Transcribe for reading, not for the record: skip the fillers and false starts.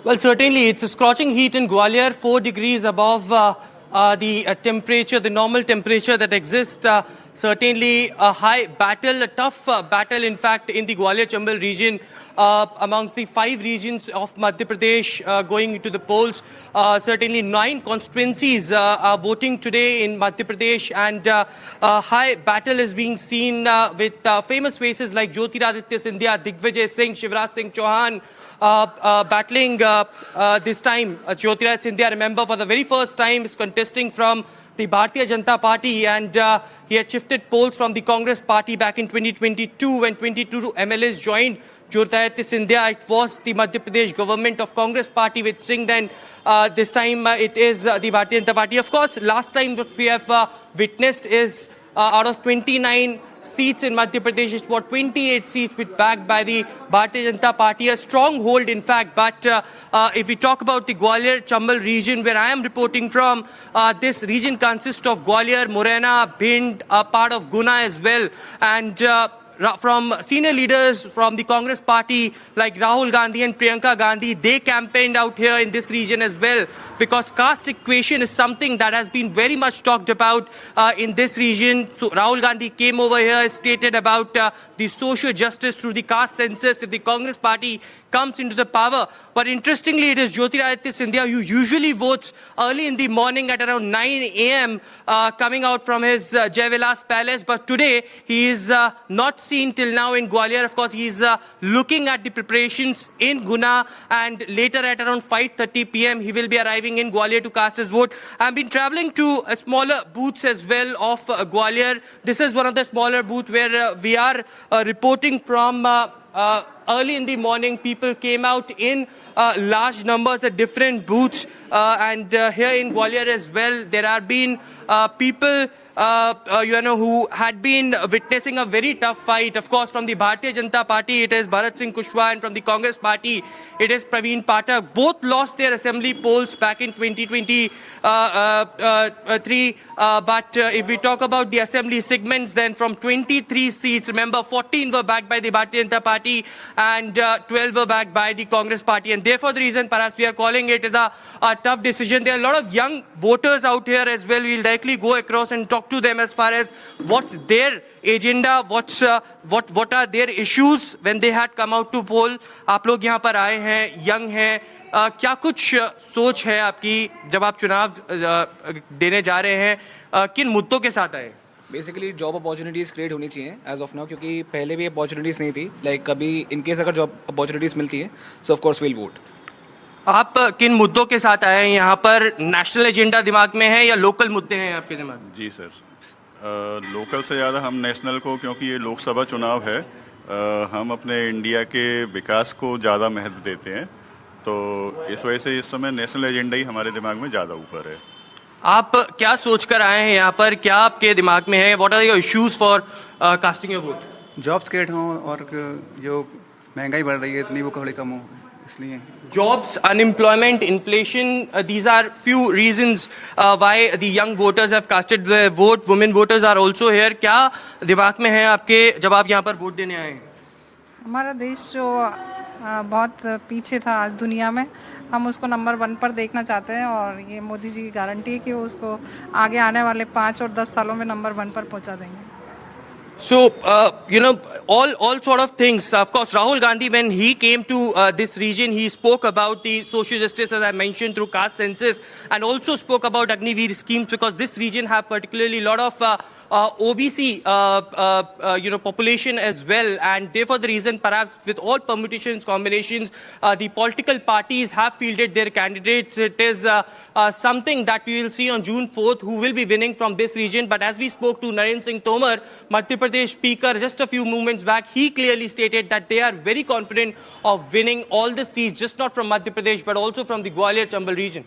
Well, certainly it's a scorching heat in Gwalior, 4 degrees above the temperature, the normal temperature that exists. Certainly a high battle, a tough battle, in fact, in the Gwalior-Chambal region amongst the 5 regions of Madhya Pradesh going into the polls. Certainly 9 constituencies are voting today in Madhya Pradesh, and a high battle is being seen with famous faces like Jyotiraditya Scindia, Digvijay Singh, Shivraj Singh Chauhan, battling this time. Jyotiraditya Scindia, remember, for the very first time is contesting from the Bharatiya Janata Party, and he had shifted polls from the Congress Party back in 2022 when 22 MLAs joined Jyotiraditya Scindia. It was the Madhya Pradesh government of Congress Party with Singh, then this time it is the Bharatiya Janata Party. Of course, last time what we have witnessed is out of 29 seats in Madhya Pradesh, it's what 28 seats backed by the Bharatiya Janata Party, a strong hold in fact. But if we talk about the Gwalior-Chambal region where I am reporting from, this region consists of Gwalior, Morena, Bhind, a part of Guna as well, and from senior leaders from the Congress Party like Rahul Gandhi and Priyanka Gandhi, they campaigned out here in this region as well, because caste equation is something that has been very much talked about in this region. So Rahul Gandhi came over here, stated about the social justice through the caste census if the Congress Party comes into the power. But interestingly, it is Jyotiraditya Scindia who usually votes early in the morning at around 9 a.m. Coming out from his Jaivilas Palace. But today, he is not seen till now in Gwalior. Of course, he is looking at the preparations in Guna, and later at around 5:30 p.m. he will be arriving in Gwalior to cast his vote. I've been traveling to smaller booths as well of Gwalior. This is one of the smaller booths where we are reporting from. Early in the morning, people came out in large numbers at different booths, and here in Gwalior as well, there have been people who had been witnessing a very tough fight. Of course, from the Bharatiya Janata Party, it is Bharat Singh Kushwaha, and from the Congress Party, it is Praveen Pathak. Both lost their assembly polls back in 2023. But if we talk about the assembly segments, then from 23 seats, remember, 14 were backed by the Bharatiya Janata Party, and 12 were backed by the Congress Party. And therefore, the reason perhaps we are calling it is a tough decision. There are a lot of young voters out here as well. We'll directly go across and talk to them as far as what's their agenda, what are their issues when they had come out to poll. आप लोग यहाँ पर आए हैं, young हैं, क्या कुछ सोच है आपकी जब आप चुनाव देने जा रहे हैं, किन मुद्दों के साथ आए? बेसिकली जॉब अपॉर्चुनिटीज़ क्रिएट होनी चाहिए एज ऑफ नाउ, क्योंकि पहले भी अपॉर्चुनिटीज़ नहीं थी. लाइक कभी इनकेस अगर जॉब अपॉर्चुनिटीज़ मिलती है सो ऑफ कोर्स विल वोट. आप किन मुद्दों के साथ आए हैं यहाँ पर? नेशनल एजेंडा दिमाग में है या लोकल मुद्दे हैं आपके दिमाग में? जी सर, लोकल से ज़्यादा हम नेशनल को, क्योंकि ये लोकसभा चुनाव है, हम अपने इंडिया के विकास को ज़्यादा महत्व देते हैं, तो इस वजह से इस समय नेशनल एजेंडा ही हमारे दिमाग में ज़्यादा ऊपर है. आप क्या सोच कर आए हैं यहाँ पर? क्या आपके दिमाग में है? What are your issues for casting your vote? Jobs create हों और जो महंगाई बढ़ रही है इतनी, वो थोड़ी कम हो, इसलिए. Jobs, unemployment, inflation, these are few reasons why the young voters have casted their vote. Women voters are also here. क्या दिमाग में है आपके जब आप यहाँ पर वोट देने आए हैं? हमारा देश जो बहुत पीछे था आज दुनिया में, हम उसको नंबर 1 पर देखना चाहते हैं, और ये मोदी जी की गारंटी है कि वो उसको आगे आने वाले 5 और 10 सालों में नंबर 1 पर पहुंचा देंगे. So, all sort of things. Of course, Rahul Gandhi, when he came to this region, he spoke about the social justice, as I mentioned, through caste census, and also spoke about Agniveer schemes, because this region have particularly a lot of OBC, population as well, and therefore the reason, perhaps with all permutations, combinations, the political parties have fielded their candidates. It is something that we will see on June 4th, who will be winning from this region. But as we spoke to Narendra Singh Tomar, Madhya Pradesh Speaker, just a few moments back, he clearly stated that they are very confident of winning all the seats, just not from Madhya Pradesh, but also from the Gwalior-Chambal region.